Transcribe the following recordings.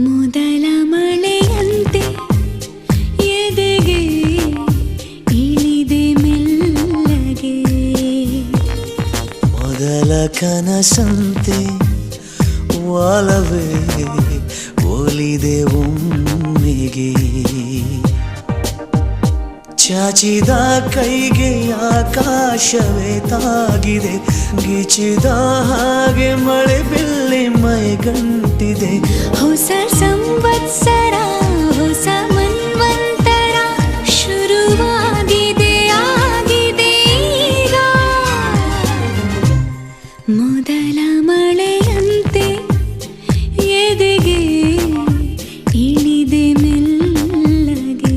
ಮೊದಲ ಮಳೆಯಂತೆ ಎದೆಗೆ ಇಳಿದೆ ಮೆಲ್ಲಗೆ, ಮೊದಲ ಕನಸಂತೆ ಒಲವೇ ಒಲಿದೆ ಒಮ್ಮೆಗೆ, ಚಾಚಿದ ಕೈಗೆ ಆಕಾಶವೇ ತಾಗಿದೆ, ಗಿಚಿದ ಹಾಗೆ ಮಳೆ ಬಿಲ್ಲಿ ಮೈಗಂಟಿದೆ. ಹೊಸ ಸಂವತ್ಸರ ಹೊಸ ಮನ್ವಂತರ ಶುರುವಾಗಿದೆ ಆಗಿದೆ ಈಗ. ಮೊದಲ ಮಳೆಯಂತೆ ಎದೆಗೆ ಇಳಿದೆ ಮೆಲ್ಲಗೆ.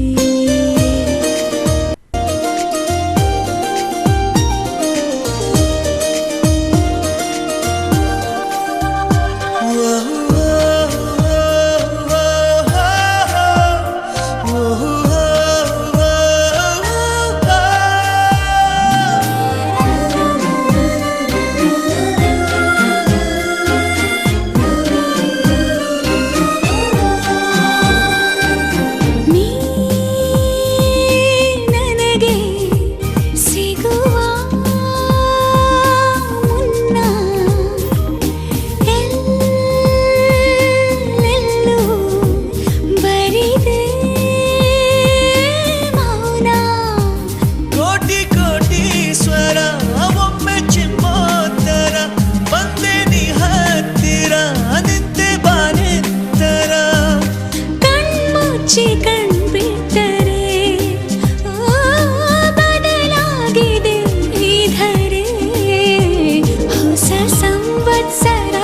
ಕಣ್ಬಿಟ್ಟರೆ ಬದಲಾಗಿದೆ ಈ ಧರೆ. ಹೊಸ ಸಂವತ್ಸರ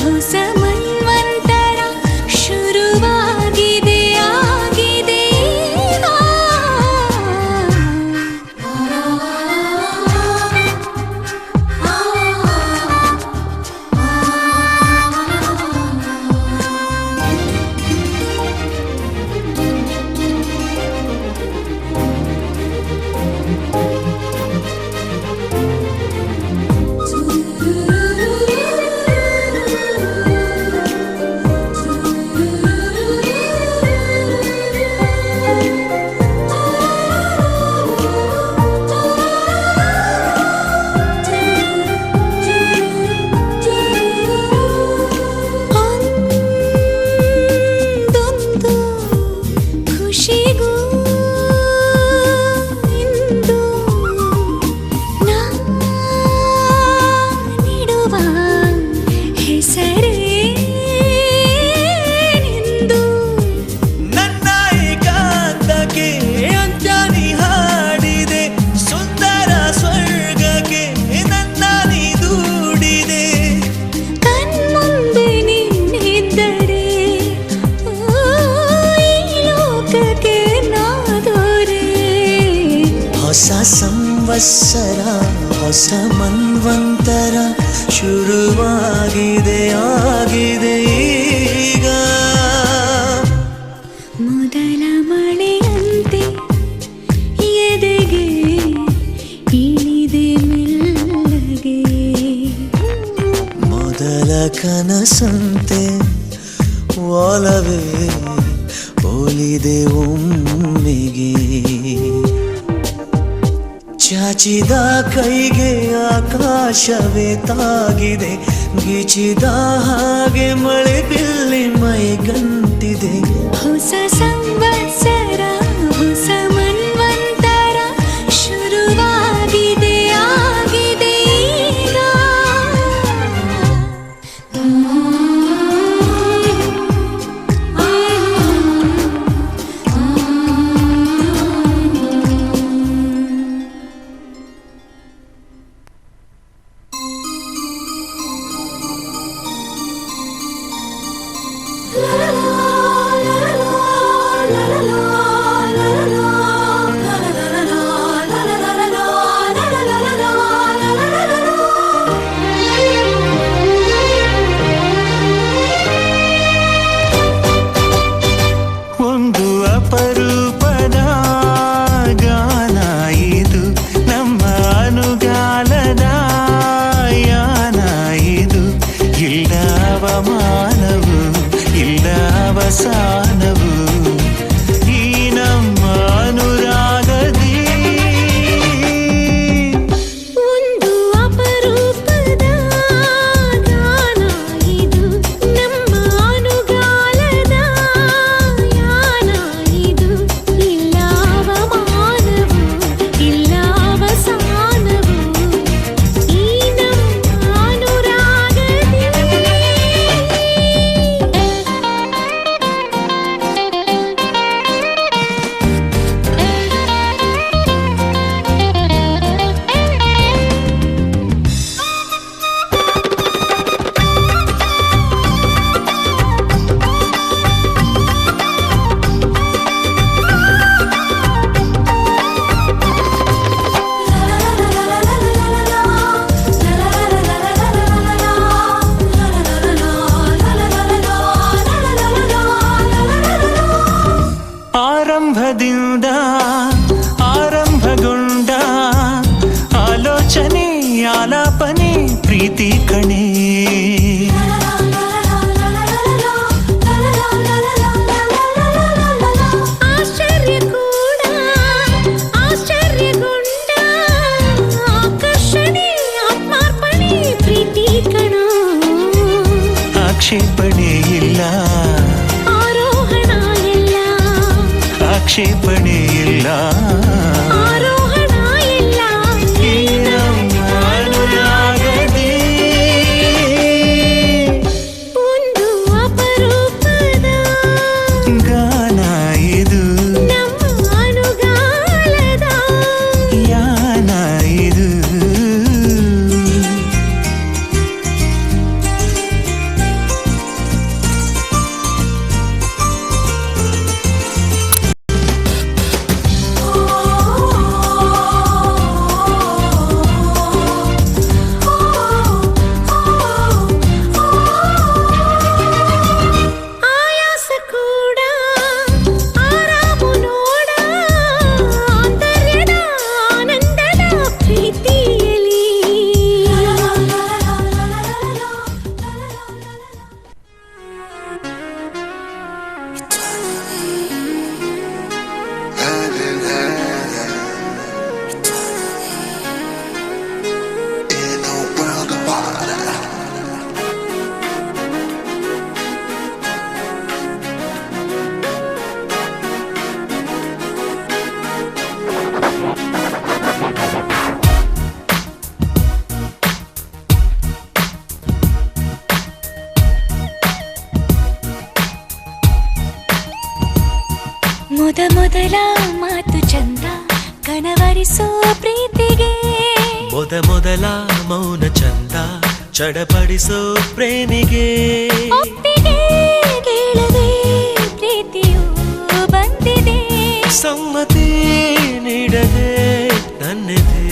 ಹೊಸ ಮನ್ವಂತರ ಶುರುವಾಗಿದೆ ಆಗಿದೆ. ಹೊಸ ಸಂವತ್ಸರ ಹೊಸ ಮನ್ವಂತರ ಶುರುವಾಗಿದೆ ಆಗಿದೆ ಈಗ. ಮೊದಲ ಮಳೆಯಂತೆ ಎದೆಗೆ ಇಳಿದೆ ಮೆಲ್ಲಗೆ, ಮೊದಲ ಕನಸಂತೆ ಒಲವೇ ಒಲಿದೆ ಒಮ್ಮೆಗೆ, ಚಾಚಿದ ಕೈಗೆ ಆಕಾಶವೇ ತಾಗಿದೆ, ಗಿಚಿದ ಹಾಗೆ ಮಳೆ ಬಿಲ್ಲಿ ಮೈಗಂಟಿದೆ. ಹೊಸ ಸಂವತ್ಸರ ಹೊಸ ಮನ್ವಂತರ ಶುರುವಾಗಿದೆ ಆಗಿದೆ ಈಗ. ಪ್ರೀತಿ ಕಣೆ. ಆಶ್ಚರ್ಯ ಕೂಡ ಆಶ್ಚರ್ಯಗೊಂಡ ಆಕರ್ಷಣೆ ಆತ್ಮಾರ್ಪಣೆ ಪ್ರೀತಿ ಕಣ. ಆಕ್ಷೇಪಣೆ ಇಲ್ಲ ಆರೋಹಣ ಇಲ್ಲ ಆಕ್ಷೇಪಣೆ ಇಲ್ಲ ಆರೋಹಣ ಇಲ್ಲ ಈ ನಮ್ಮ ಅನುರಾಗದೇ ಒಂದು ಅಪರೂಪದ ಗಾನ ಇದು ನಮ್ಮ ಅನುಗಾಲದ ಯಾನ ಇದು. ಆಯಾಸ ಕೂಡ ಆರಾಮು ನೋಡ ಆಂತರ್ಯದ ಆನಂದದ ಪ್ರೀತಿಯಲ್ಲಿ. ಮೊದಲ ಮಾತು ಚಂದ ಕನವರಿಸೋ ಪ್ರೀತಿಗೆ. ಮೊದಲ ಮೌನ ಚಂದ ಚಡಪಡಿಸೋ ಪ್ರೇಮಿಗೆ. ಒಪ್ಪಿಗೆ ಕೇಳದೆ ಪ್ರೀತಿಯು ಬಂದಿದೆ. ಸಮ್ಮತಿ ನೀಡದೆ ನನ್ನೆದೆ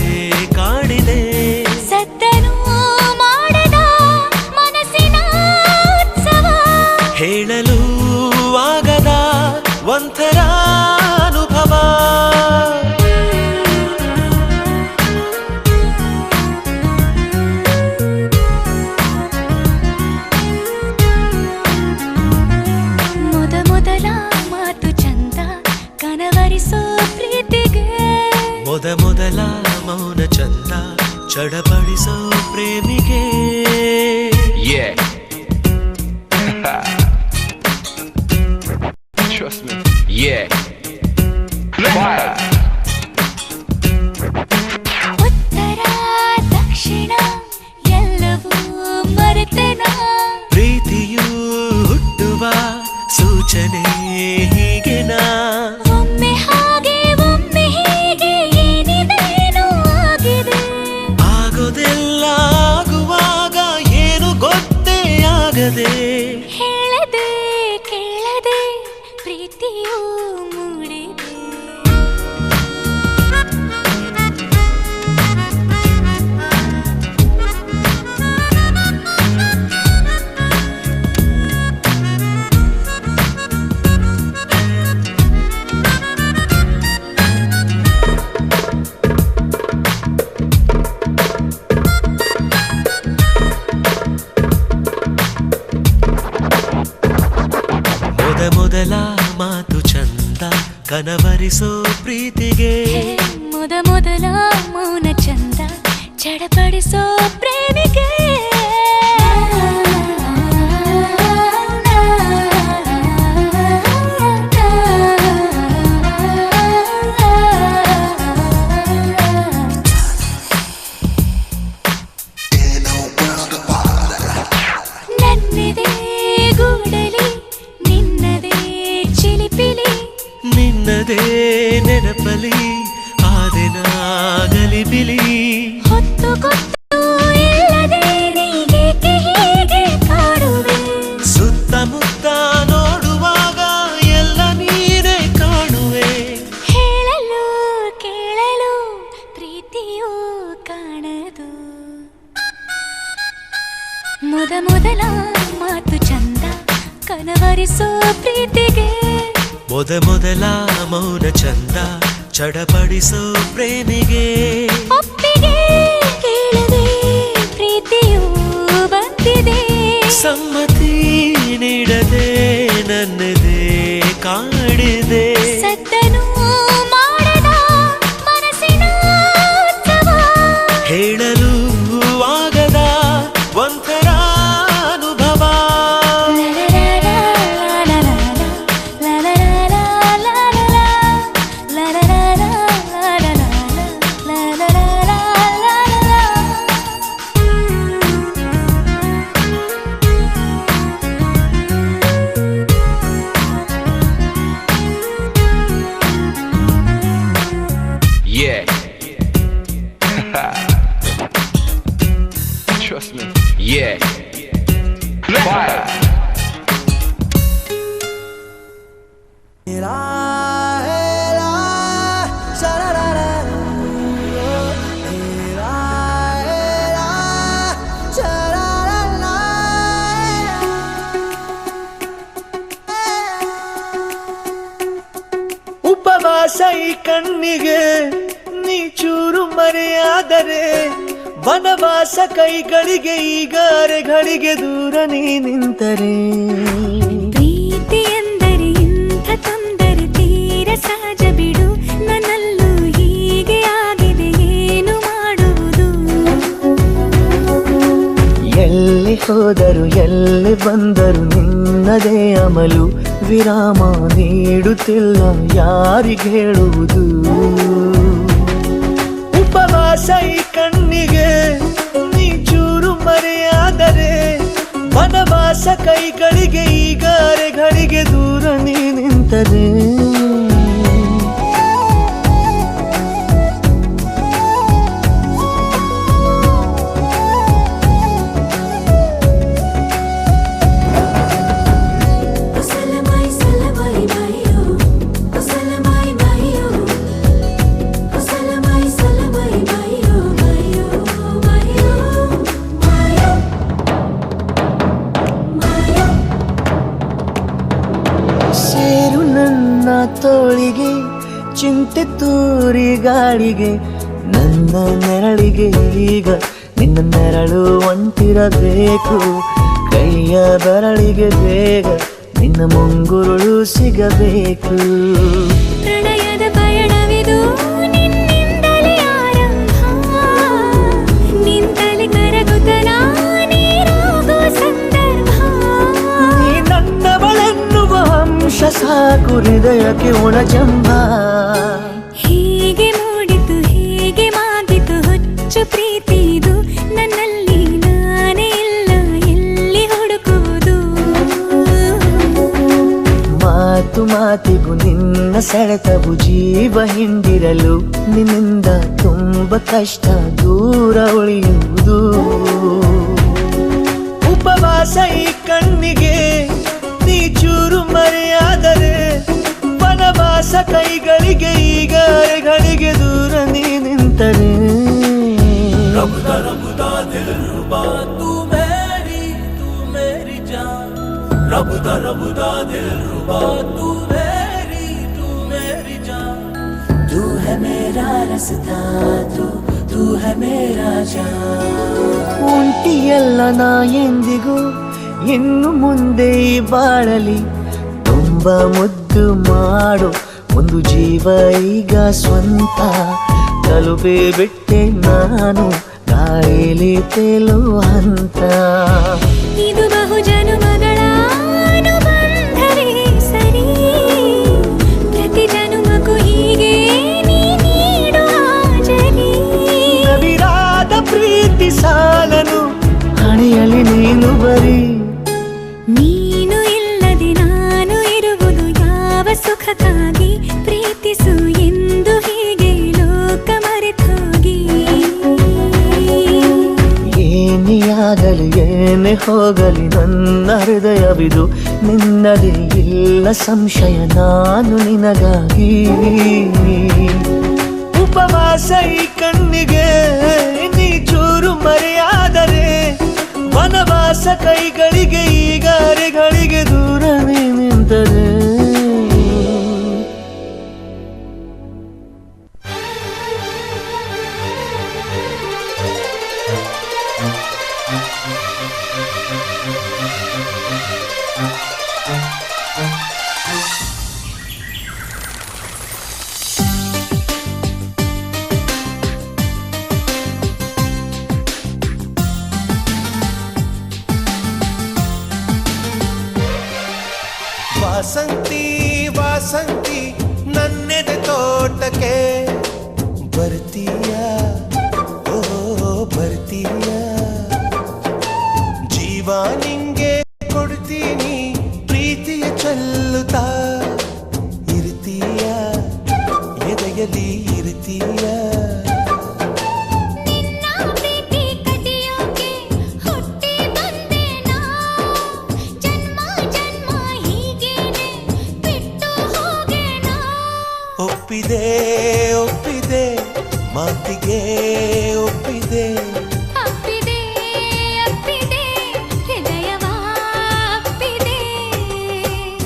ಕಾಡಿದೆ. ಸದ್ದನು ಮಾಡದ ಮನಸ್ಸಿನ ಉತ್ಸವ. ಹೇಳಲು ಆಗದ ಒಂಥರ ಅನುಭವ. ಮೊದಲ ಮಾತು ಚಂದ ಕನವರಿಸೋ ಪ್ರೀತಿಗೆ. ಮೊದಲ ಮೌನ ಚಂದ ಚಡಪಡಿಸೋ ಪ್ರೇಮಿಗೆ. Yeah. Trust me. Yeah. Fire. ಉತ್ತರ ದಕ್ಷಿಣ ಎಲ್ಲವೂ ಮರೆತನ. ಪ್ರೀತಿಯು ಹುಟ್ಟುವ ಸೂಚನೆ ಹೀಗೆನಾ. ಒಮ್ಮೆ ಹಾಗೆ ಒಮ್ಮೆ ಹೀಗೆ ಏನಿದೇನೋ ಆಗಿದೆ. ಆಗೋದೆಲ್ಲ ಆಗುವಾಗ ಏನು ಗೊತ್ತೇ ಆಗದೆ. ಹೇಳದೆ ಕೇಳದೆ ಪ್ರೀತಿಯು ಮೂಡಿದೆ. ಮೊದಲ ಮಾತು ಚಂದ ಕನವರಿಸೋ ಪ್ರೀತಿಗೆ. ಮೊದಲ ಮೌನ ಚಂದ ಚಡಪಡಿಸೋ ಪ್ರೇಮಿಗೆ. ನನ್ನಿದೆ ಗೂಡಲಿ ನಿನ್ನದೇ ಚಿಲಿಪಿಲಿ. ನಿನ್ನದೇ ನೆನಪಲಿ ಆದಿನ ಗಲಿಬಿಲಿ. ಹೊತ್ತು ಗೊತ್ತು ಇಲ್ಲದೆ ನೀಗೇಕೆ ಹೀಗೆ ಕಾಡುವೆ. ಸುತ್ತಮುತ್ತ ನೋಡುವಾಗ ಎಲ್ಲ ನೀನೇ ಕಾಣುವೆ. ಹೇಳಲು ಕೇಳಲು ಪ್ರೀತಿಯು ಕಾಣದು. ಮೊದಲ ಮಾತು ಚಂದ ಕನವರಿಸೋ ಪ್ರೀತಿಗೆ. ಮೊದಲ ಮೌನ ಚಂದ ಚಡಪಡಿಸೋ ಪ್ರೇಮಿಗೆ. ಒಪ್ಪಿಗೆ ಕೇಳದೆ ಪ್ರೀತಿಯು Trust me. Yeah. Fire. ಉಪವಾಸ ಈ ಕಣ್ಣಿಗೆ ನೀ ಚೂರು ಮರೆಯಾದರೆ ವನವಾಸ ಕೈಗಳಿಗೆ ಈಗಾರೆಗಳಿಗೆ ದೂರ ನೀ ನಿಂತರೆ ಪ್ರೀತಿ ಎಂದರೆ ಇಂಥ ತೊಂದರೆ ತೀರ ಸಹಜ ಬಿಡು ನನ್ನಲ್ಲೂ ಹೀಗೆ ಆಗಿದೆ ಏನು ಮಾಡುವುದು ಎಲ್ಲಿ ಹೋದರು ಎಲ್ಲಿ ಬಂದರು ನಿನ್ನದೇ ಅಮಲು ವಿರಾಮ ನೀಡುತ್ತಿಲ್ಲ ಯಾರಿಗೆ ಹೇಳುವುದು ಉಪವಾಸ ಈ ಕಣ್ಣಿಗೆ ನೀ ಚೂರು ಮರೆಯಾದರೆ ವನವಾಸ ಕೈಗಳಿಗೆ ಈಗಾರೆಗಳಿಗೆ ದೂರ ನೀ ನಿಂತರೆ ಸೇರು ನನ್ನ ತೋಳಿಗೆ ಚಿಂತೆ ತೂರಿ ಗಾಳಿಗೆ ನನ್ನ ನೆರಳಿಗೆ ಈಗ ನಿನ್ನ ನೆರಳು ಒಂಟಿರಬೇಕು ಕೈಯ ಬೆರಳಿಗೆ ಬೇಗ ನಿನ್ನ ಮುಂಗುರುಳು ಸಿಗಬೇಕು ಪ್ರಣಯದ ಪಯಣವಿದು ನಿನ್ನಿಂದಲೇ ಆರಂಭ ನಿಂತಲೇ ಕರಗುತ್ತಲ ನೀರಾಗೋ ಸಂದರ್ಭ ನೀ ನನ್ನವಳೆನ್ನುವ ಅಂಶ ಸಾಕು ಹೃದಯಕ್ಕೆ ಒಣಜಂಬ ಹೀಗೆ ಮೂಡಿತು ಹೀಗೆ ಮಾಗಿತು ಹುಚ್ಚು ಪ್ರೀತಿ ಇದು ನನ್ನಲ್ಲಿ ನಾನೇ ಇಲ್ಲ ಎಲ್ಲಿ ಹುಡುಕುವುದು ಮಾತು ಮಾತಿಗೂ ನಿನ್ನ ಸೆಳೆತವು ಜೀವ ಹಿಂದಿರಲು ನಿನ್ನಿಂದ ತುಂಬ ಕಷ್ಟ ದೂರ ಉಳಿಯುವುದು ಉಪವಾಸ ಈ ಕಣ್ಣಿಗೆ ನೀ ಚೂರು ಮರೆಯಾದರೆ ವನವಾಸ ಕೈಗಳಿಗೆ ಈಗಾರೆಗಳಿಗೆ ದೂರ ನೀ ನಿಂತರೆ तू है मेरा रास्ता तू है मेरा जान ಒಂಟಿಯಲ್ಲ ನಾ ಎಂದಿಗೂ ಇನ್ನು ಮುಂದೆ ಈ ಬಾಳಲಿ ತುಂಬ ಮುದ್ದು ಮಾಡು ಒಂದು ಜೀವ ಈಗ ಸ್ವಂತ ತಲುಪೇ ಬಿಟ್ಟೆ ನಾನು ಗಾಳಿಲಿ ತೇಲುವ ಹಂತ ಇದು ಬಹು ಜನುಮಗಳ ಅನುಬಂಧವೇ ಸರಿ ಪ್ರತಿ ಜನುಮಕ್ಕೂ ಹೀಗೆ ನೀ ನೀಡುವ ಜರಿ ನವಿರಾದ ಪ್ರೀತಿ ಸಾಲನು ಹಣೆಯಲ್ಲಿ ನೀನು ಬರೀ ನೀನು ಇಲ್ಲದೆ ನಾನು ಇರುವುದು ಯಾವ ಸುಖಕ್ಕಾಗಿ ಪ್ರೀತಿಸು ಎಂದು ಹೀಗೆ ಲೋಕ ಮರೆತೋಗಿ ಏನಿಯಾಗಲಿ ಏನೇ ಹೋಗಲಿ ನನ್ನ ಹೃದಯವಿದು ನಿನ್ನದೇ ಇಲ್ಲ ಸಂಶಯ ನಾನು ನಿನಗಾಗಿ ಉಪವಾಸ ಈ ಕಣ್ಣಿಗೆ ನೀ ಚೂರು ಮರೆಯಾದರೆ ವನವಾಸ ಕೈಗಳಿಗೆ ಈಗಾರೆಗಳಿಗೆ ದೂರ ನೀ ನಿಂತರೆ ವಾಸಂತಿ ವಾಸಂತಿ ನನ್ನೆದೆ ತೋಟಕ್ಕೆ ಬರ್ತೀಯ ಓ ಬರ್ತೀಯ ಜೀವ ನಿಂಗೆ ಕೊಡ್ತೀನಿ ಪ್ರೀತಿಯ ಚೆಲ್ಲುತ್ತಾ ಇರ್ತೀಯ ಎದೆಯಲ್ಲಿ ಇರ್ತೀಯ ನಿನ್ನ ಪ್ರೀತಿ ಕದಿಯೋಕೆ ಮಾತಿಗೆ ಒಪ್ಪಿದೆ ಅಪ್ಪಿದೆ ಅಪ್ಪಿದೆ ಹೃದಯವ ಅಪ್ಪಿದೆ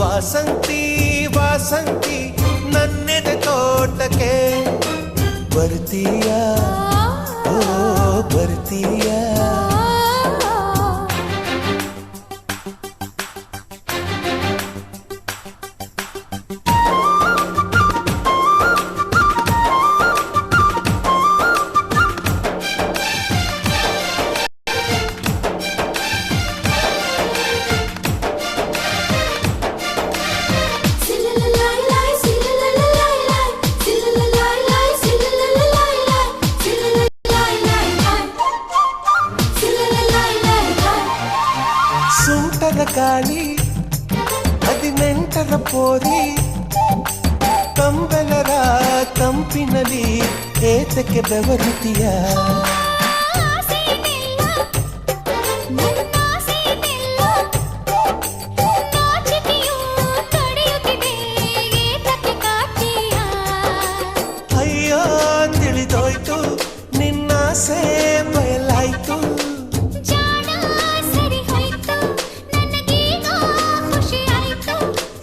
ವಾಸಂತಿ ವಾಸಂತಿ ನನ್ನೆದೆ ತೋಟಕ್ಕೆ ಬರ್ತೀಯಾ ಓ ಬರ್ತೀಯಾ ಸುಂಟರ ಗಾಳಿ 18ರ ಪೋರಿ ಕಂಬಲರ ತಂಪಿನಲ್ಲಿ ಏತಕ್ಕೆ ಬೆವರುತ್ತೀಯ ಅಯ್ಯೋ ತಿಳಿದೋಯ್ತು ನಿನ್ನಾಸೆ ಬಯಲಾಯ್ತು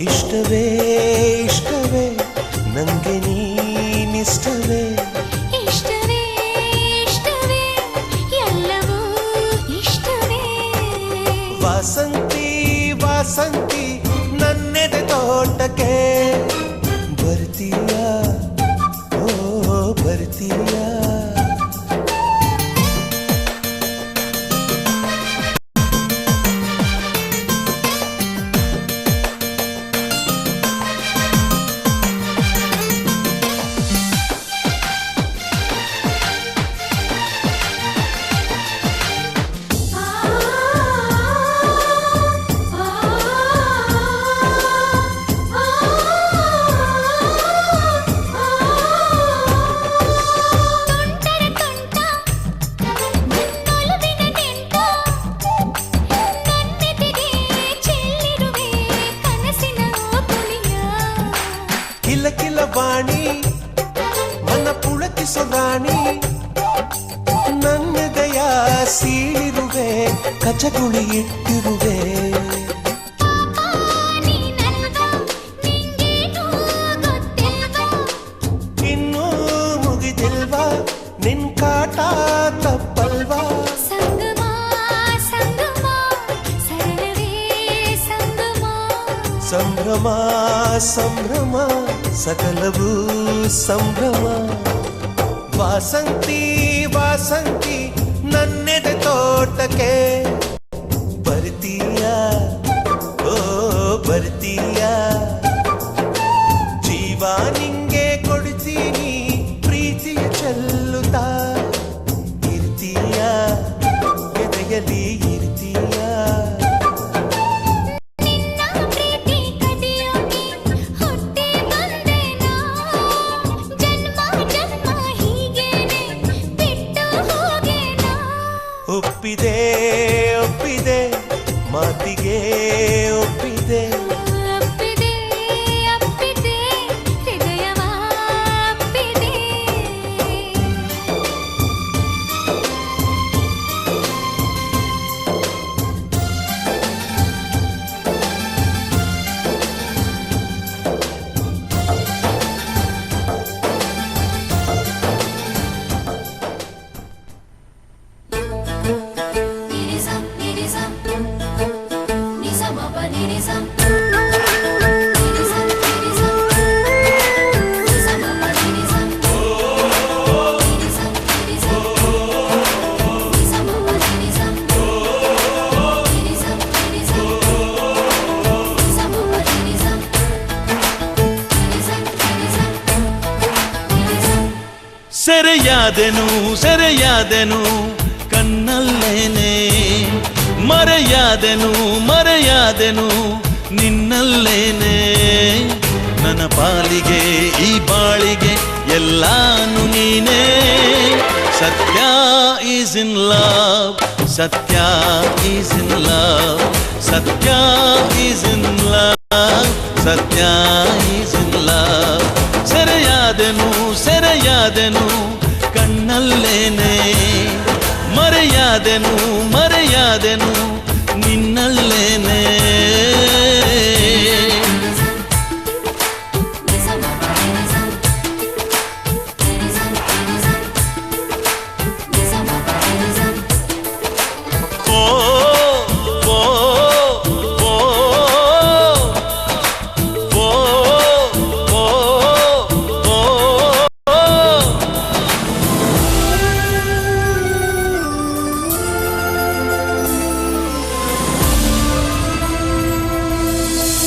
ಇಷ್ಟವೇ ಇಷ್ಟವೇ ನಂಗೆ ನೀನಿಷ್ಟವೇ ಇಷ್ಟವೇ ಇಷ್ಟವೇ ಎಲ್ಲವೂ ಇಷ್ಟವೇ ವಾಸಂತಿ ವಾಸಂತಿ ನನ್ನೆದೆ ತೋಟಕ್ಕೆ ಬರ್ತೀಯಾ ಓ ಬರ್ತೀಯಾ ಕಿಲ ಕಿಲ ವಾಣಿ ಮನ ಪುಳಕಿಸೋ ರಾಣಿ ನನ್ನೆದೆಯ ಸೀಳಿರುವೆ ಕಚಗುಳಿ ಇಟ್ಟಿರುವೆ ಇನ್ನೂ ಮುಗಿದಿಲ್ವಾ ನಿನ್ ಕಾಟ ತಪ್ಪಲ್ವಾ ಸಂಗಮ ಸಂಗಮ ಸರಳವೇ ಸಂಗಮ ಸಂಭ್ರಮ ಸಂಭ್ರಮ ಸಕಲವೂ ಸಂಭ್ರಮ ವಾಸಂತಿ ವಾಸಂತಿ ನನ್ನೆದೆ ತೋಟಕ್ಕೆ ಬರ್ತೀಯಾ ಓ ಬರ್ತೀಯಾ ಜೀವ ನಿಂಗೆ ಕೊಡ್ತೀನಿ ಪ್ರೀತಿಯ ಚೆಲ್ಲುತ್ತಾ ಇರ್ತೀಯಾ ಎದೆಯಲ್ಲಿ ಇರ್ತೀಯಾ ಒಪ್ಪಿದೆ ಒಪ್ಪಿದೆ ಮಾತಿಗೆ ಒಪ್ಪಿದೆ ಅಪ್ಪಿದೆ ಅಪ್ಪಿದೆ ಹೃದಯವ ಅಪ್ಪಿದೆ ಸೆರೆಯಾದೆನು ಸೆರೆಯಾದೆನು ಕಣ್ಣಲ್ಲೇನೆ ಮರೆಯಾದೆನು ಮರೆಯಾದೆನು ನಿನ್ನಲ್ಲೇನೆ ನನ್ನ ಪಾಲಿಗೆ ಈ ಬಾಳಿಗೆ ಎಲ್ಲಾನು ನೀನೇ ಸತ್ಯ ಈಸ್ ಇನ್ ಲವ್ ಸತ್ಯ ಈಸ್ ಇನ್ ಲವ್ ಸತ್ಯ ಈಸ್ ಇನ್ ಲವ್ ಸತ್ಯ ಈಸ್ ಇನ್ ಲವ್ ಸೆರೆಯಾದೆನು ಸೆರೆಯಾದೆನು ಕಣ್ಣ ನಿನ್ನಲ್ಲೇನೆ ಮರೆಯಾದೆನು ಮರೆಯಾದೆನು ನಿನ್ನಲ್ಲೇನೆ ಓ ಓ ಓ ಓ ಓ ಓ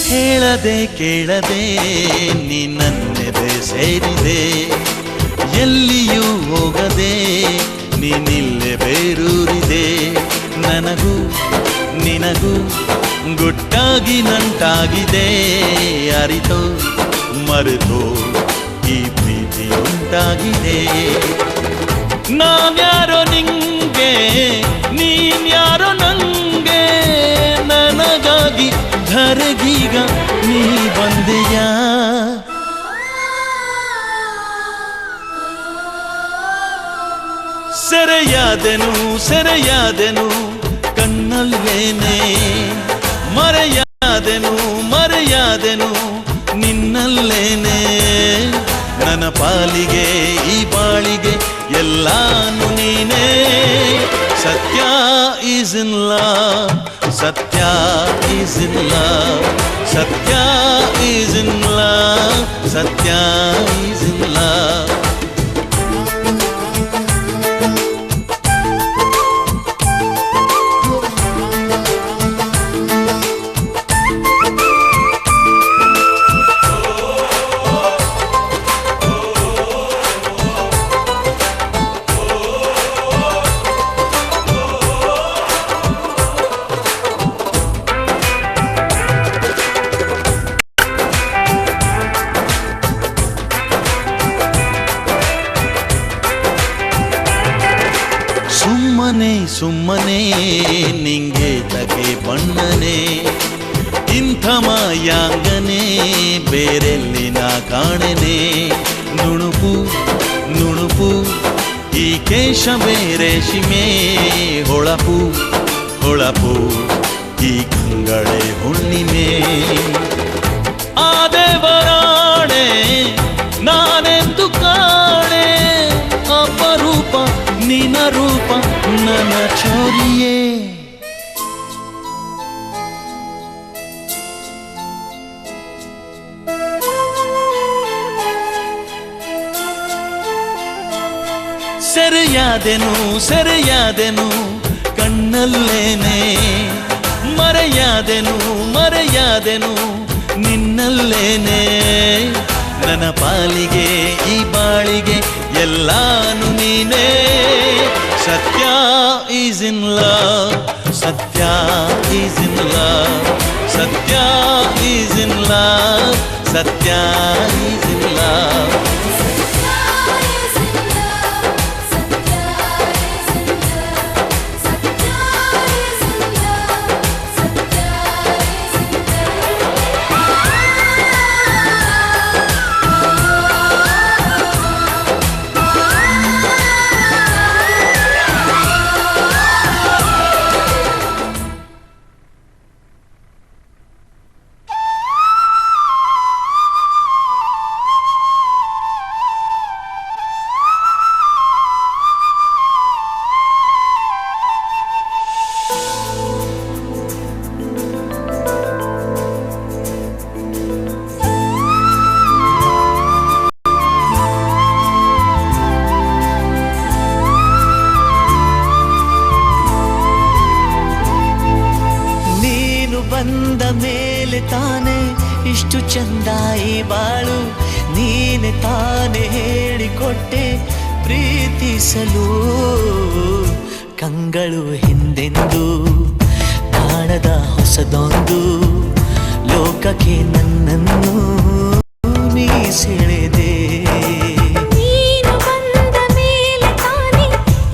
ಹೇಳದೆ ಕೇಳದೆ ನೀ ನನ್ನೆದೆ ಸೇರಿದೆ ಎಲ್ಲಿಯೂ ಹೋಗದೆ ನೀನಿಲ್ಲೇ ಬೇರೂರಿದೆ ನನಗೂ ನಿನಗೂ ಗುಟ್ಟಾಗಿ ನಂಟಾಗಿದೆ ಅರಿತೋ ಮರೆತೋ ಈ ಪ್ರೀತಿ ಉಂಟಾಗಿದೆ ನಾನ್ಯಾರೋ ನಿಂಗೆ ನೀನ್ಯಾರೋ ನಂಗೆ ನನಗಾಗಿ ಧರೆಗೀಗ ನೀ ಬಂದೆಯಾ ಸೆರೆಯಾದೆನು ಸೆರೆಯಾದೆನು ಕಣ್ಣಲ್ಲೇನೆ ಮರೆಯಾದೆನು ಮರೆಯಾದೆನು ನಿನ್ನಲ್ಲೇನೆ ನನ್ನ ಪಾಲಿಗೆ ಈ ಬಾಳಿಗೆ ಎಲ್ಲಾನು ನೀನೇ ಸತ್ಯ ಈಸ್ ಇನ್ ಲವ್ ಸತ್ಯ ಈಸ್ ಇನ್ ಲವ್ ಸತ್ಯ ಈಸ್ ಇನ್ ಲವ್ ಸತ್ಯ ಈಸ್ ಇನ್ ಲವ್ ಸುಮ್ಮನೆ ಸುಮ್ಮನೆ ನಿಂಗೆ ತಗೆ ಬಣ್ಣನೆ ಇಂಥ ಮಾಯಾಂಗನೆ ಬೇರೆಲ್ಲಿ ನಾ ಕಾಣೆನೆ ನುಣುಪು ನುಣುಪು ಈ ಕೇಶ ಬೇರೆ ಶಿಮೆ ಹೊಳಪು ಹೊಳಪು ಈ ಕಂಗಳೆ ಹುಣ್ಣಿಮೆ ಆ ದೇವರಾಣೆ ನಾನೆಂದು ಕಾಣೆ ಅಪರೂಪ ನಿನ್ನ ರೂಪ ನನ್ನ ಚೋರಿಯೇ ಸೆರೆಯಾದೆನು ಸೆರೆಯಾದೆನು ಕಣ್ಣಲ್ಲೇನೆ ಮರೆಯಾದೆನು ಮರೆಯಾದೆನು ನಿನ್ನಲ್ಲೇನೆ ನನ್ನ ಪಾಲಿಗೆ ಈ ಬಾಳಿಗೆ ಎಲ್ಲಾನು ನೀನೇ ಸತ್ಯ ಈಸ್ ಇನ್ ಲವ್ ಸತ್ಯ ಈಸ್ ಇನ್ ಲವ್ ಸತ್ಯ ಈಸ್ ಇನ್ ಲವ್ ಸತ್ಯ ಈಸ್ ಇನ್ ಲವ್ ಬಂದ ಮೇಲೆ ತಾನೆ ಇಷ್ಟು ಚಂದ ಈ ಬಾಳು ನೀನೆ ತಾನೆ ಹೇಳಿಕೊಟ್ಟೆ ಪ್ರೀತಿಸಲು ಕಂಗಳು ಹಿಂದೆಂದು ಕಾಣದ ಹೊಸದೊಂದು ಲೋಕಕ್ಕೆ ನನ್ನನ್ನು ನೀ ಸೆಳೆದೆ ನೀನು ಬಂದ ಮೇಲೆ ತಾನೆ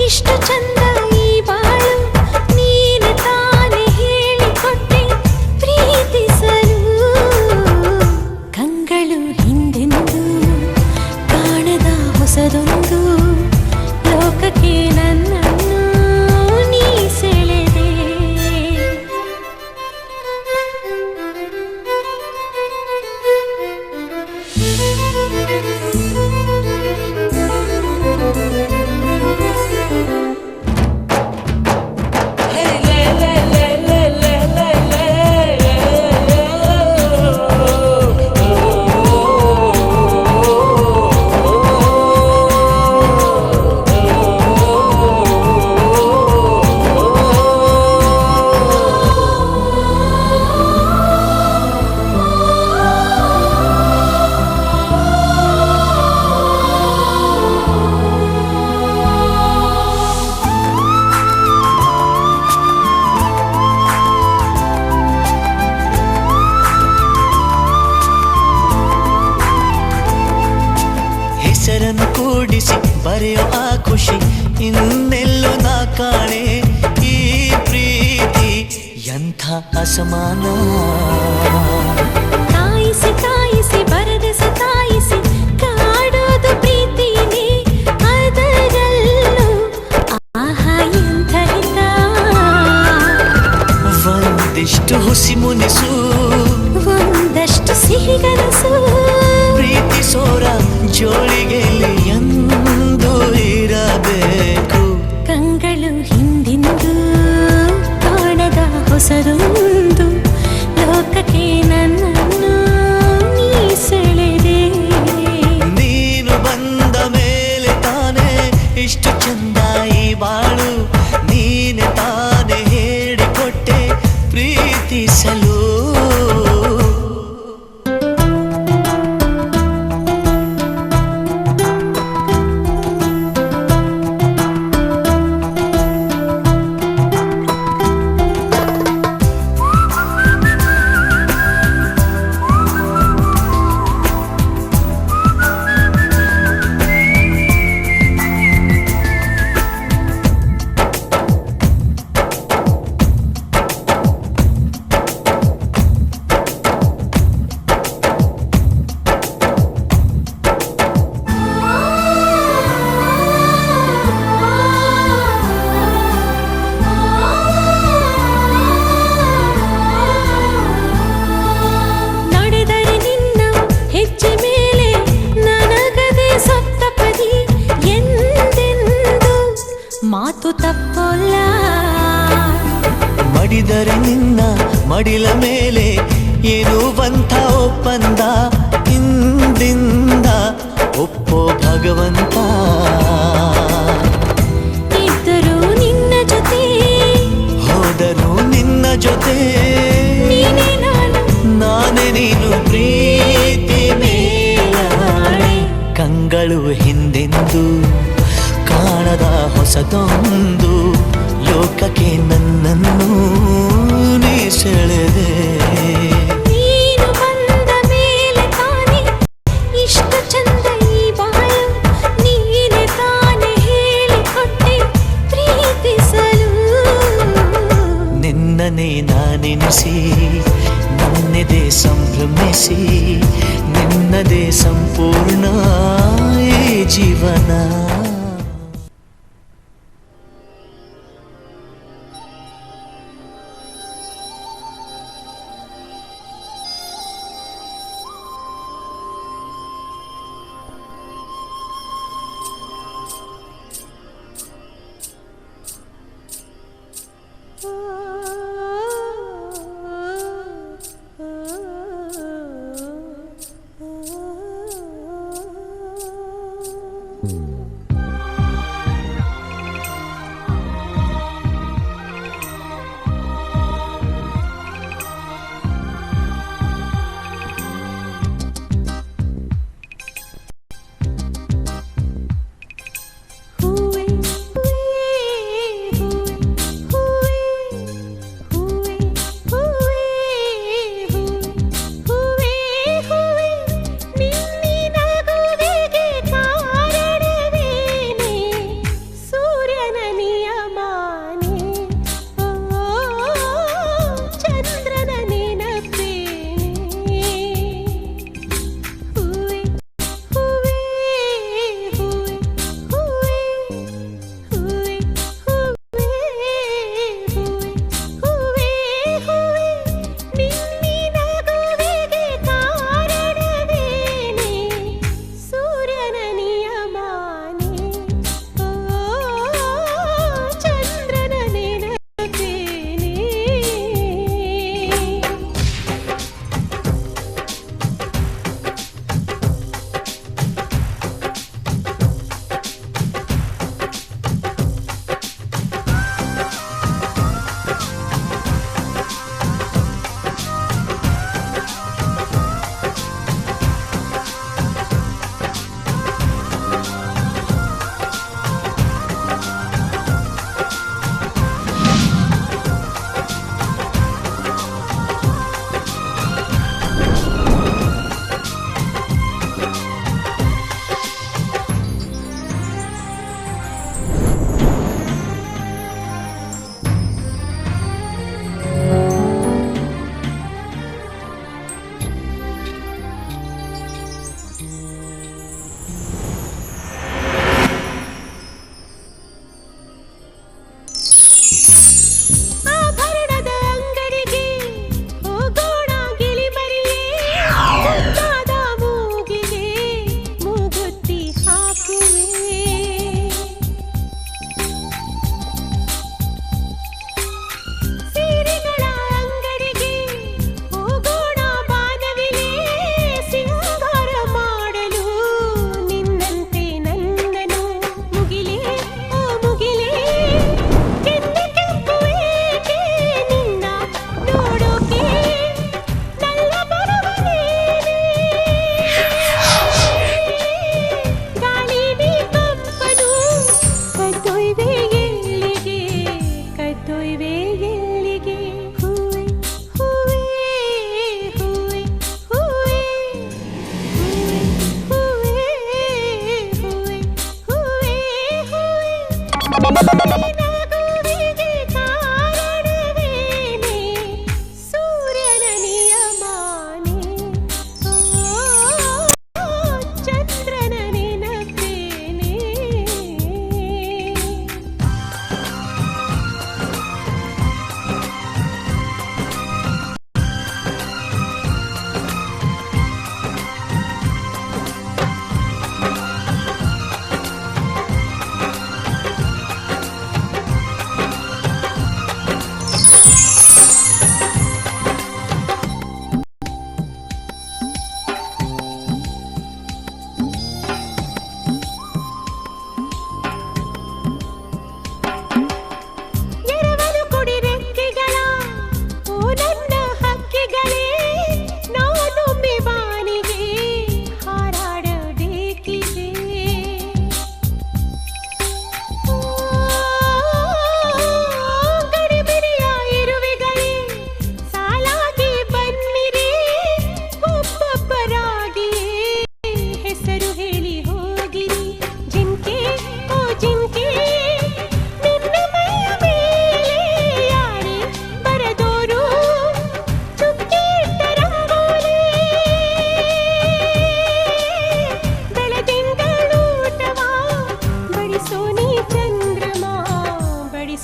ಇಷ್ಟು ಚಂದ ಈ ಬಾಳು ನೀನು ತಾನೆ ಹೇಳಿಕೊಟ್ಟೆ ಪ್ರೀತಿಸಲು ಕಂಗಳು ಹಿಂದೆಂದು ಕಾಣದ ಹೊಸದೊಂದು ಲೋಕ ಅಸಮಾನ. ತಾಯಿಸಿ ತಾಯಿಸಿ ಬರದ ಸತಾಯಿಸಿ ಕಾಡೋದು ಪ್ರೀತಿನೇ ಅದರಲ್ಲೂ ಆಹಾ ಎಂಥ ಹಿತ. ಒಂದಿಷ್ಟು ಹುಸಿ ಮುನಿಸು ಒಂದಷ್ಟು ಸಿಹಿಗನಸು ಪ್ರೀತಿಸೋರ ಜೋಳಿಗೆಯಲ್ಲಿ ಎಂದು ಇರಬೇಕು. ಕಂಗಳು ಹಿಂದಿಂದು ಕಾಣದ ಹೊಸದೊಂದು ಲೋಕಕ್ಕೆ ನನ್ನನ್ನು ನೀ ಸೆಳೆದೆ. ನೀನು ಬಂದ ಮೇಲೆ ತಾನೇ ಇಷ್ಟು ಚಂದ ಈ ಬಾಳು. ನೀನೆ ತಾನೇ ಹೇಳಿಕೊಟ್ಟೆ ಪ್ರೀತಿಸಲು. ನಡೆದರೆ ನಿನ್ನ ಹೆಜ್ಜೆ ಮೇಲೆ ನನಗದೆ ಸಪ್ತಪದಿ ಎಂದೆಂದು ಮಾತು ತಪ್ಪಲ್ಲ. ಮಡಿದರೆ ನಿನ್ನ ಮಡಿಲ ಮೇಲೆ ಎನ್ನುವಂಥ ಒಪ್ಪಂದ ಹಿಂದಿಂದ ಒಪ್ಪೋ ಭಗವಂತ. ಇದ್ದರೂ ನಿನ್ನ ಜೊತೆ ಹೋದರೂ ನಿನ್ನ ಜೊತೆ ನೀನೇ ನಾನು ನಾನೇ ನೀನು ಪ್ರೀತಿ ಮೇಲಾಣೆ. ಕಂಗಳು ಹಿಂದೆಂದು ಕಾಣದ ಹೊಸದೊಂದು ಲೋಕಕ್ಕೆ ನನ್ನನ್ನು ನೀ ಸೆಳೆದೆ. ನೀನು ಬಂದ ಮೇಲೆ ತಾನೇ ಇಷ್ಟು ಚಂದ ಈ ಬಾಳು. ನೀನೆ ತಾನೇ ಹೇಳಿಕೊಟ್ಟೆ ಪ್ರೀತಿಸಲು. ನಿನ್ನನೇ ನಾನೆನಿಸಿ ನನ್ನೆದೆ ಸಂಭ್ರಮಿಸಿ ನಿನ್ನದೇ ಸಂಪೂರ್ಣ ಈ ಜೀವನ.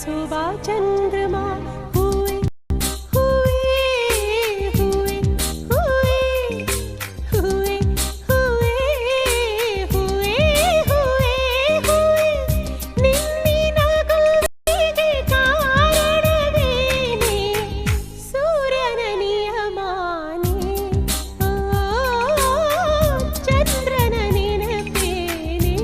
सुबह चंद्रमा हुए हुए हुए हुए हुए हुए हुए हुए ನಿನ್ನಿನ ಗೋವಿಗೆ ಕಾರಣವೇನೆ ಸೂರ್ಯನ ನಿಯಮಾನೆ ಚಂದ್ರನ ನೆನಪೇನೆ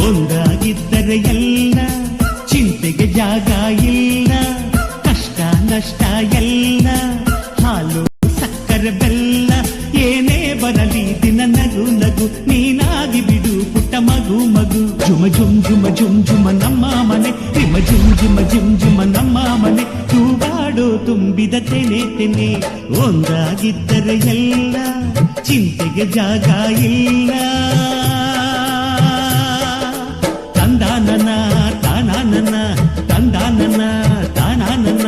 ಒಂದಾಗಿದ್ದರೆ ಎಲ್ಲ ಚಿಂತೆಗೆ ಜಾಗ ಇಲ್ಲ ಕಷ್ಟ ನಷ್ಟ ಎಲ್ಲ ಹಾಲು ಸಕ್ಕರೆ ಬೆಲ್ಲ ಏನೇ ಬರಲಿ ದಿನ ನಗು ನಗು ನೀನಾಗಿ ಬಿಡು ಪುಟ್ಟ ಮಗು ಮಗು ಜುಮ ಜುಮ್ ಜುಮ ಜುಮ್ ಜುಮ ನಮ್ಮ ಮನೆ ರಿಮ ಜುಮ್ ಜುಮ ಜುಮ್ ಜುಮ ನಮ್ಮ ಮನೆ ತೂಗಾಡೋ ತುಂಬಿದ ತೆನೆ ತೆನೆ ಒಂದಾಗಿದ್ದರೆ ಎಲ್ಲ ಚಿಂತೆಗೆ ಜಾಗ ಇಲ್ಲ ತಂದಾನನ ತಾನಾನನ ತಂದಾನನ ತಾನಾನನ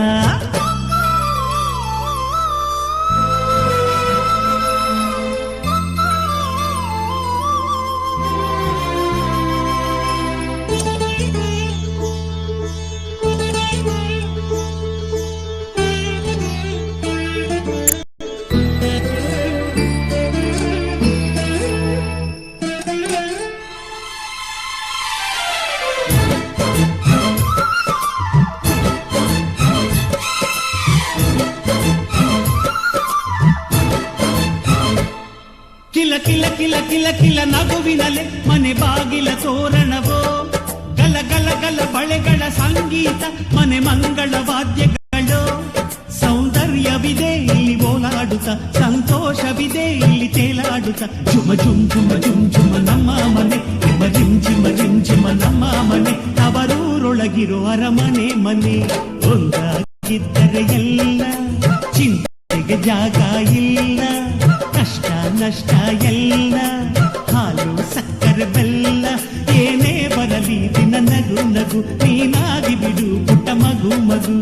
ಕಿಲ ಕಿಲ ಕಿಲ ಕಿಲ ಕಿಲ ನಗುವಿನಲೆ ಮನೆ ಬಾಗಿಲ ತೋರಣವೋ ಗಲ ಗಲ ಗಲ ಬಳೆಗಳ ಸಂಗೀತ ಮನೆ ಮಂಗಳ ವಾದ್ಯಗಳು ಸೌಂದರ್ಯವಿದೆ ಇಲ್ಲಿ ಓಲಾಡುತ್ತ ಸಂತೋಷವಿದೆ ಇಲ್ಲಿ ತೇಲಾಡುತ್ತ ಜುಮ ಜುಮ್ ಜುಮ ಜುಮ್ ಜುಮ ನಮ್ಮ ಮನೆ ಜಿಮ ಜಿಮ್ ಜಿಮ ಜಿಮ್ ಜಿಮ ನಮ್ಮ ಮನೆ ಅವರೂರೊಳಗಿರೋ ಅರಮನೆ ಮನೆ ಒಂದಾಗಿದ್ದರೆ ಎಲ್ಲ ಚಿಂತೆಗೆ ಜಾಗ ಇಲ್ಲ ಕಷ್ಟ ನಷ್ಟ ಎಲ್ಲ ಹಾಲು ಸಕ್ಕರೆ ಬೆಲ್ಲ ಏನೇ ಬರಲಿ ದಿನ ನಗು ನಗು ನೀನಾಗಿ ಬಿಡು ಪುಟ್ಟ ಮಗು ಮಗು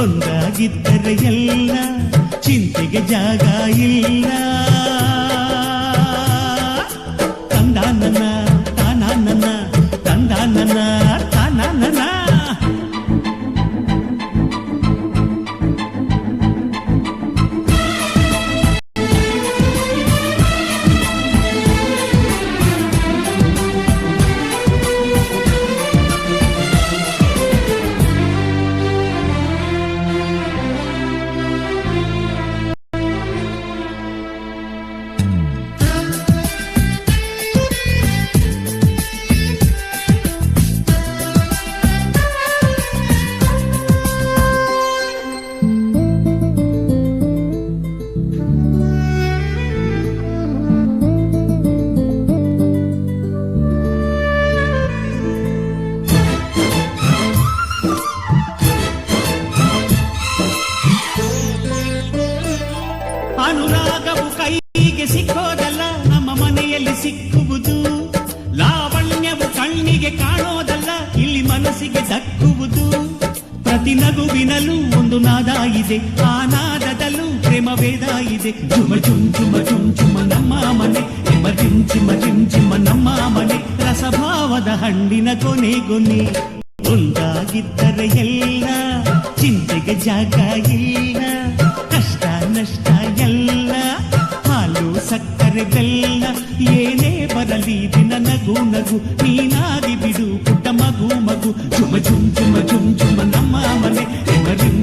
ಒಂದಾಗಿದ್ದರೆ ಎಲ್ಲ ಚಿಂತೆಗೆ ಜಾಗ ಇಲ್ಲ ತಂದಾನನ ತಾನಾನನ ತಂದಾನನ ತಾನಾನನ ಅನುರಾಗವು ಕೈಗೆ ಸಿಕ್ಕೋದಲ್ಲ ನಮ್ಮ ಮನೆಯಲ್ಲಿ ಸಿಕ್ಕುವುದು ಲಾವಣ್ಯವು ಕಣ್ಣಿಗೆ ಕಾಣೋದಲ್ಲ ಇಲ್ಲಿ ಮನಸ್ಸಿಗೆ ದಕ್ಕುವುದು ಪ್ರತಿ ನಗುವಿನಲ್ಲೂ ಒಂದು ನಾದ ಇದೆ ಆ ನಾದದಲ್ಲೂ ಪ್ರೇಮ ವೇದ ಇದೆ ಜುಮ ಜುಮ್ ಜುಮ ಜುಮ್ ಜುಮ ನಮ್ಮ ಮನೆ ಹಿಮ ಜಿಮ್ ಜಿಮ ಜಿಮ್ ಜಿಮ ನಮ್ಮ ಮನೆ ರಸಭಾವದ ಹಣ್ಣಿನ ಕೊನೆಗೊನೆ ಒಂದಾಗಿದ್ದರೆ ಎಲ್ಲ ಚಿಂತೆಗೆ ಜಾಗ ಇಲ್ಲ ಕಷ್ಟ ನಷ್ಟ ಎಲ್ಲ ಹಾಲು ಸಕ್ಕರೆ ಬೆಲ್ಲ ಏನೇ ಬರಲಿ ದಿನ ನಗು ನಗು ನಗು ನೀನಾಗಿ ಬಿಡು ಪುಟ್ಟ ಮಗು ಮಗು ಜುಮ ಜುಮ್ ಜುಮ ಜುಮ್ ಜುಮ ನಮ್ಮ ಮನೆ ರಿಮ್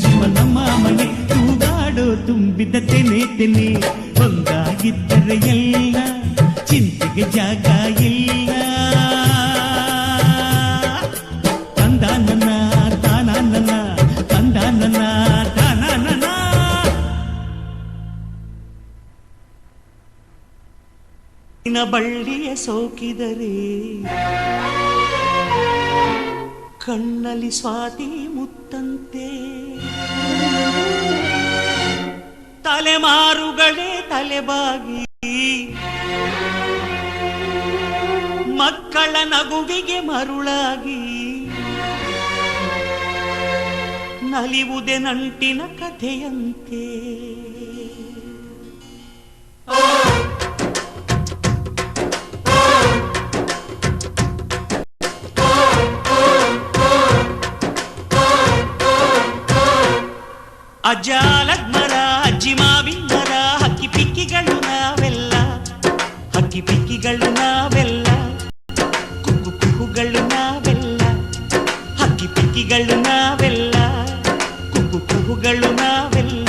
ಜಿಮ ನಮ್ಮ ಮನೆ ತೂಗಾಡೋ ತುಂಬಿದ ತೆನೆ ತೆನೆ ಒಂದಾಗಿದ್ದರೆ ಎಲ್ಲ ಚಿಂತೆಗೆ ಜಾಗ ಇಲ್ಲ ತಂದ ನನ್ನ ತಾನ ನನ್ನ ತಂದ ನನ್ನ ತಾನ ನನ್ನ ಬಳ್ಳಿಯ ಸೋಕಿದರೆ ಕಣ್ಣಲ್ಲಿ ಸ್ವಾತಿ ಮುತ್ತಂತೆ ತಲೆಮಾರುಗಳೇ ತಲೆಬಾಗಿ ಮಕ್ಕಳ ನಗುವಿಗೆ ಮರುಳಾಗಿ ನಲಿವುದೆ ನಂಟಿನ ಕಥೆಯಂತೆ ಅಜ್ಜಾಲದ ಮರ ಅಜ್ಜಿ ಮಾವಿನ ಮರ ಹಕ್ಕಿ ಪಿಕ್ಕಿಗಳು ನಾವೆಲ್ಲ ಹಕ್ಕಿ ಪಿಕ್ಕಿಗಳು ನಾವೆಲ್ಲ ಕುಕ್ಕು ಕುಹುಗಳು ನಾವೆಲ್ಲ ಹಕ್ಕಿ ಪಿಕ್ಕಿಗಳು ನಾವೆಲ್ಲ ಕುಕ್ಕು ಕುಹುಗಳು ನಾವೆಲ್ಲ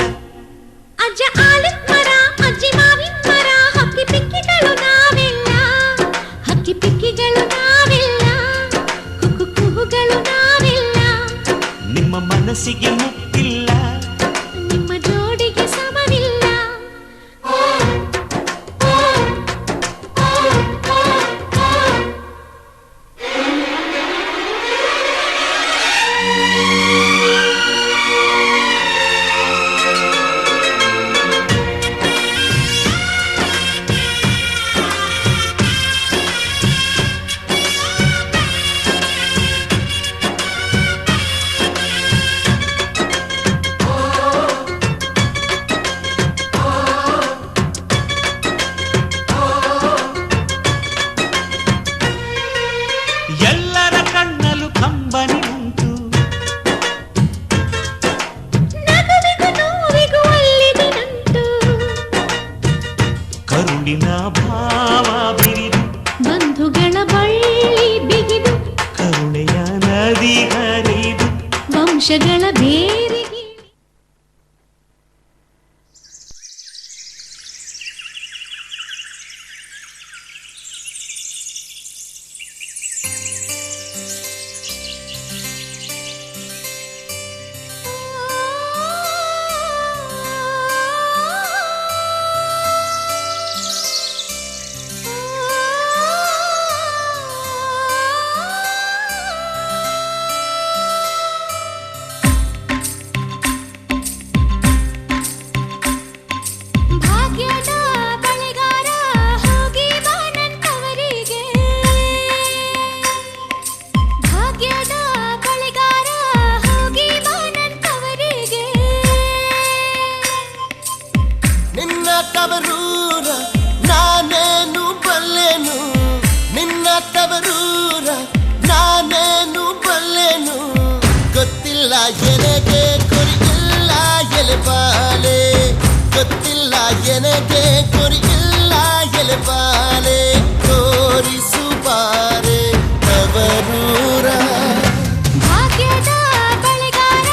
ಅಜ್ಜ ಆಲದ ಮರ ಅಜ್ಜಿ ಮಾವಿನ ಮರ ಹಕ್ಕಿ ಪಿಕ್ಕಿಗಳು ನಾವೆಲ್ಲ ಹಕ್ಕಿ ಪಿಕ್ಕಿಗಳು ನಾವೆಲ್ಲ ಕುಕ್ಕು ಕುಹುಗಳು ನಾವೆಲ್ಲ ನಿಮ್ಮ ಮನಸ್ಸಿಗೆ ಮುಟ್ಟಿಲ್ಲ ನಿಮ್ಮ ಜೋಡಿಗೆ ಸಮವಿಲ್ಲ ಎಲ್ಲರ ಕಣ್ಣಲು ಕಂಬನಿ ಉಂಟು ನಗುವಿಗೂ ನೋವಿಗೂ ಅಲ್ಲಿದೆ ನಂಟು ಕರುಳಿನ ಭಾವ ಬಿರಿದು ಬಂಧುಗಳ ಬಳ್ಳಿ ಬಿಗಿದು ಕರುಣೆಯ ನದಿ ಹರಿದು ವಂಶಗಳ ಬೇರಿಗೆ ಭಾಗ್ಯದ ಬಳೆಗಾರ ಹೋಗಿ ಬಾ ನನ್ನವರಿಗೆ ಭಾಗ್ಯದ ಬಳೆಗಾರ ಹೋಗಿ ಬಾ ನನ್ನವರಿಗೆ ನಿನ್ನ ತವರೂರ ನಾನೇನು ಬಲ್ಲೆನು ನಿನ್ನ ತವರೂರ ನಾನೇನು ಬಲ್ಲೆನು ಗೊತ್ತಿಲ್ಲ ಎನಗೆ ಕೊರಿಗಿಲ್ಲ ಎಲೆಬಾಲೆ ಗೊತ್ತಿಲ್ಲ ಎನಗೆ ಕೊರಿಗಿಲ್ಲ ಎಲೆಬಾಲೆ ತೋರಿಸು ಬಾರೆ ತವರೂರ ಭಾಗ್ಯದ ಬಳೆಗಾರ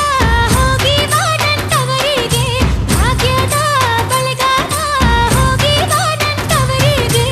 ಹೋಗಿ ಬಾ ನನ್ನವರಿಗೆ ಭಾಗ್ಯದ ಬಳೆಗಾರ ಹೋಗಿ ಬಾ ನನ್ನವರಿಗೆ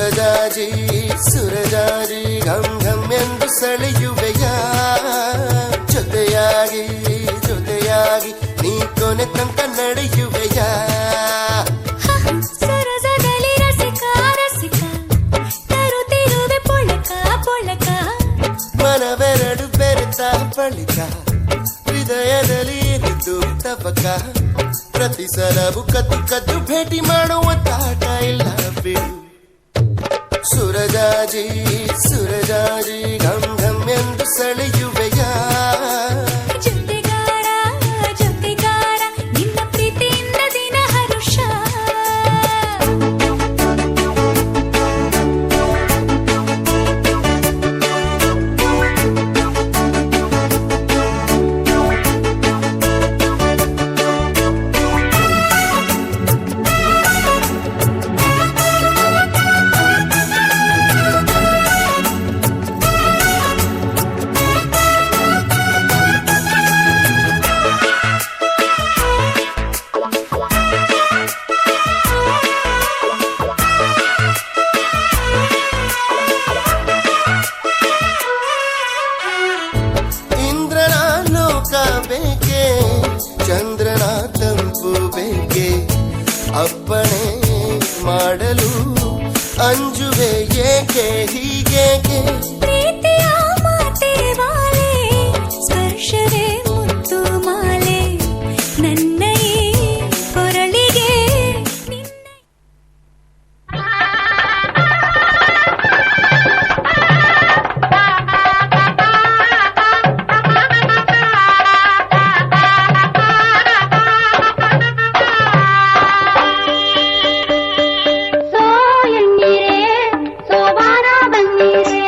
ಸುರಜಾಜಿ ಸುರಜಾಜಿ ಘಂ ಘಂ ಎಂದು ಸೆಳೆಯುವೆಯ ಜೊತೆಯಾಗಿ ಜೊತೆಯಾಗಿ ನೀ ಕೊನೆ ತನಕ ನಡೆಯುವೆಯ ಸರಸದಲ್ಲಿ ರಸಿಕ ರಸಿಕ ತರುತ್ತಿರುವೆ ಪೊಳಕ ಪೊಳಕ ಮನವೆರಡು ಬೆರೆತ ಬಳಿಕ ಹೃದಯದಲ್ಲಿ ಇರಿದು ತಬಕ ಪ್ರತಿ ಸಲವು ಕದ್ದು ಕದ್ದು ಭೇಟಿ ಮಾಡುವ ತಾಟ ಇಲ್ಲ ಬಿಡು ಸುರಜಾಜಿ ಸುರಜಾಜಿ ಘಂ ಘಂ ಎಂದು ಸೆಳೆಯುವೆಯ ಜೊತೆಗಾರ ಜೊತೆಗಾರ ನಿನ್ನ ಪ್ರೀತಿಯಿಂದ ದಿನ ಹರುಷ ಇಂದ್ರನ ಲೋಕ ಬೇಕೆ ಚಂದ್ರನ ತಂಪು ಬೇಕೆ ಅಪ್ಪಣೆ ಮಾಡಲು ಅಂಜುವೆ ಏಕೆ ಹೀಗೇಕೆ ಪ್ರೀತಿಯ ಮಾತೆ ವಾಲೆ ಸ್ಪರ್ಶವೇ ಮುತ್ತು ಮಾಲೆ ನನ್ನ ಈ ಕೊರಳಿಗೆ ನಿನ್ನ ಸೋ ಎನ್ನೀರೆ ಸೋಬಾನ ಬನ್ನೀರೆ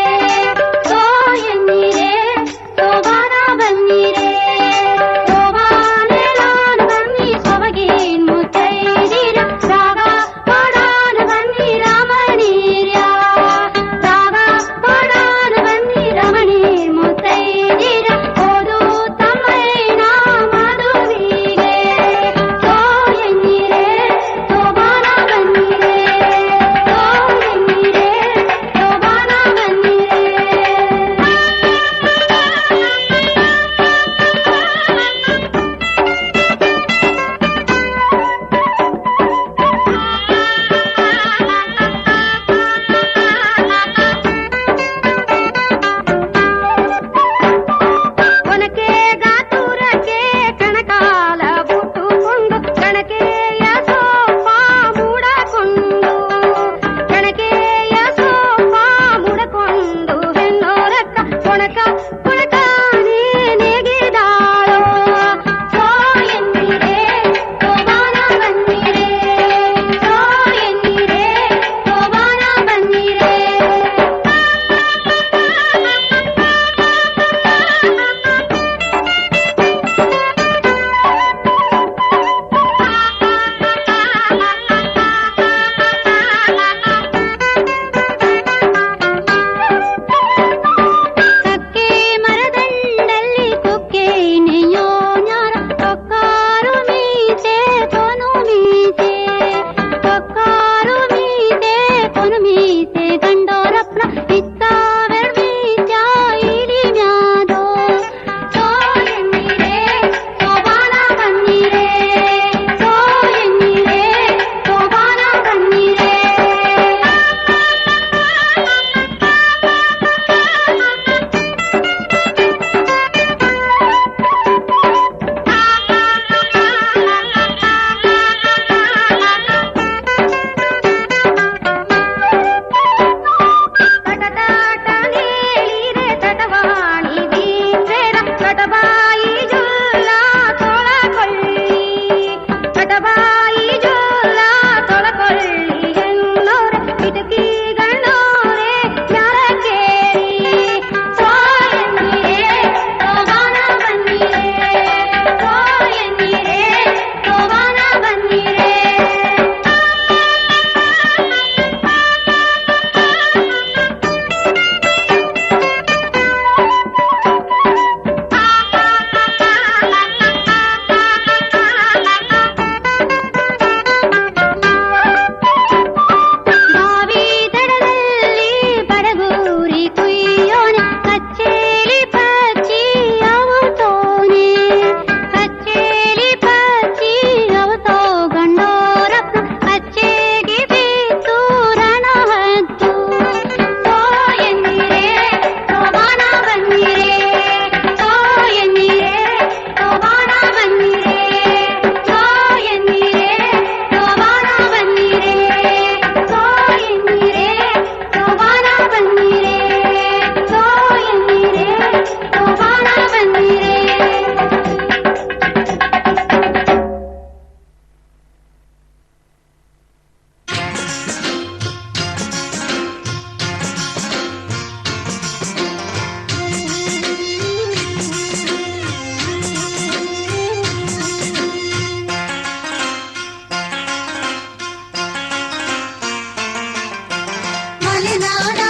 ಮಲೆನಾಡ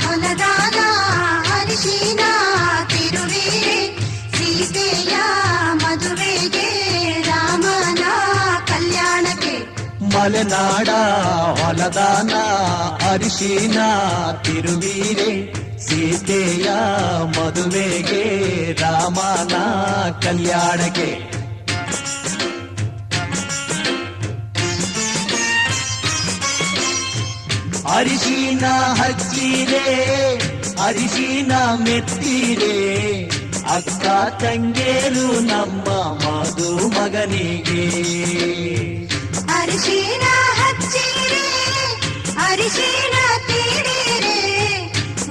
ಹೊಲದಾನ ಅರಿಶಿನ ತಿರುವೀರೆ ಸೀತೆಯ ಮದುವೆಗೆ ರಾಮನ ಕಲ್ಯಾಣಕ್ಕೆ ಮಲೆನಾಡ ಹೊಲದಾನ ಅರಿಶಿನ ತಿರುವೀರೆ ಸೀತೆಯ ಮದುವೆಗೆ ರಾಮನ ಕಲ್ಯಾಣಕ್ಕೆ ಅರಿಶಿನ ಹಚ್ಚಿರೆ ಅರಿಶಿನ ಮೆತ್ತಿರೆ ಅಕ್ಕ ತಂಗೇರು ನಮ್ಮ ಮದುಮಗನಿಗೆ ಅರಿಶಿನ ಹಚ್ಚಿರೆ ಅರಿಶಿನ ತೀಡಿರೆ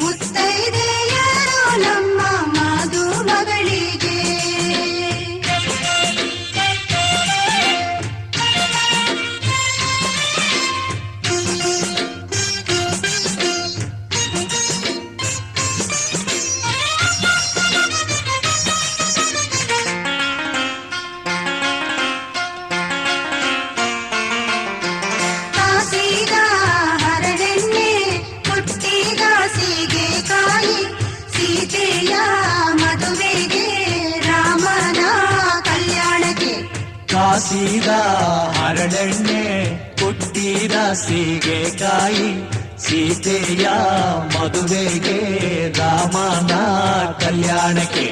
ಮುತ್ತೈದೆಯರು ನಮ್ಮ ಮದುಮಗಳಿಗೆ ಕಾಸಿದ ಹರಳೆಣ್ಣೆ ಹುಟ್ಟಿದ ಸೀಗೆಕಾಯಿ ಸೀತೆಯ ಮದುವೆಗೆ ರಾಮನ ಕಲ್ಯಾಣಕ್ಕೆ ಕಾಸಿದ ಹರಳೆಣ್ಣೆ ಹುಟ್ಟಿದ ಸೀಗೆಕಾಯಿ ಸೀತೆಯ ಮದುವೆಗೆ ರಾಮನ ಕಲ್ಯಾಣಕ್ಕೆ